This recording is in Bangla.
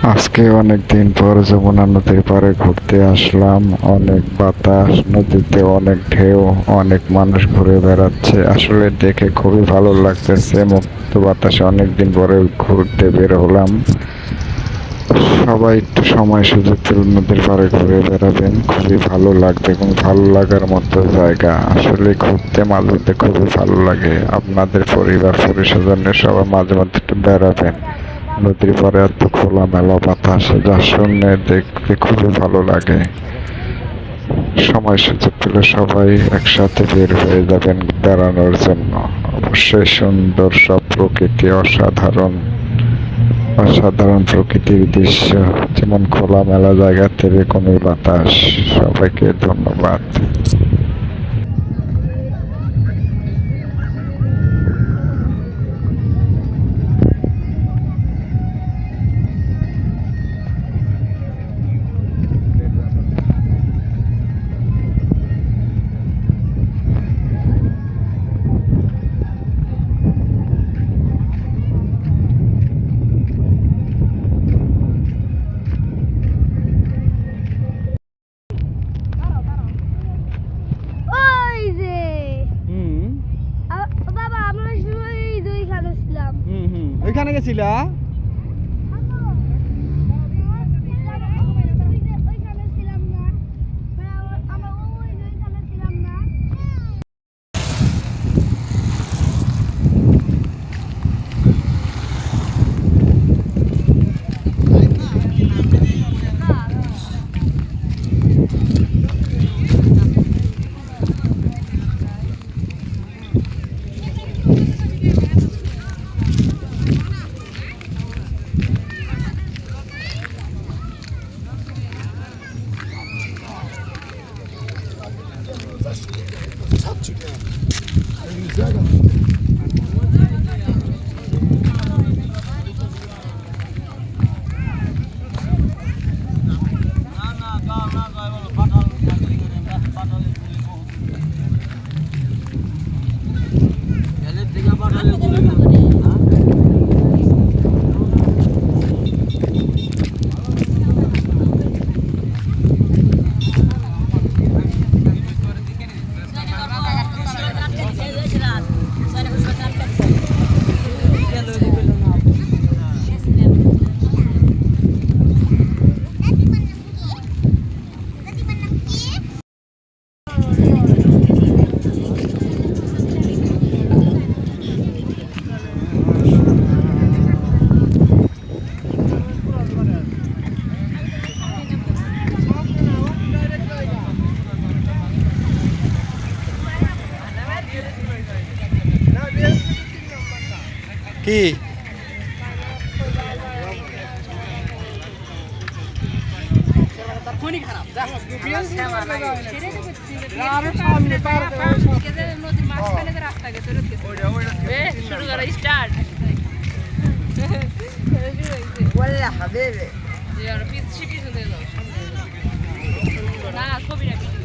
আজকে অনেক দিন পর যমুনা নদীর পাড়ে ঘুরতে আসলাম। অনেক বাতাস, নদীতে অনেক ঢেউ, অনেক মানুষ ঘুরে বেড়াচ্ছে। আসলে দেখে খুবই ভালো লাগতেছে। মুক্ত বাতাসে অনেক দিন পরে ঘুরতে বের হলাম। সবাই একটু সময় সুযোগ পেলে নদীর পাড়ে ঘুরে বেড়াবেন, খুবই ভালো লাগবে এবং ভালো লাগার মতো জায়গা। আসলে ঘুরতে মাঝে মধ্যে খুবই ভালো লাগে। আপনাদের পরিবার পরিস্বজনের সবাই মাঝে মধ্যে একটু বেড়াবেন। নদীর পাড়ে এত খোলামেলা বাতাস, যা শুনে দেখতে খুবই ভালো লাগে। সময় সুযোগ পেলে সবাই একসাথে বের হয়ে যাবেন বেড়ানোর জন্য। অবশ্যই সুন্দর সব প্রকৃতি, অসাধারণ অসাধারণ প্রকৃতির দৃশ্য, যেমন খোলামেলা জায়গা থেকে কোনো বাতাস। সবাইকে ধন্যবাদ। ওই যে হুম বাবা আমরা ওই দুইখানে ছিলাম। হুম হুম ওইখানে গেছিলা? ওইখানে ছিলাম না, আমরা ওই দুইখানে ছিলাম না। কি ولا حبيبي না ছবি রাখি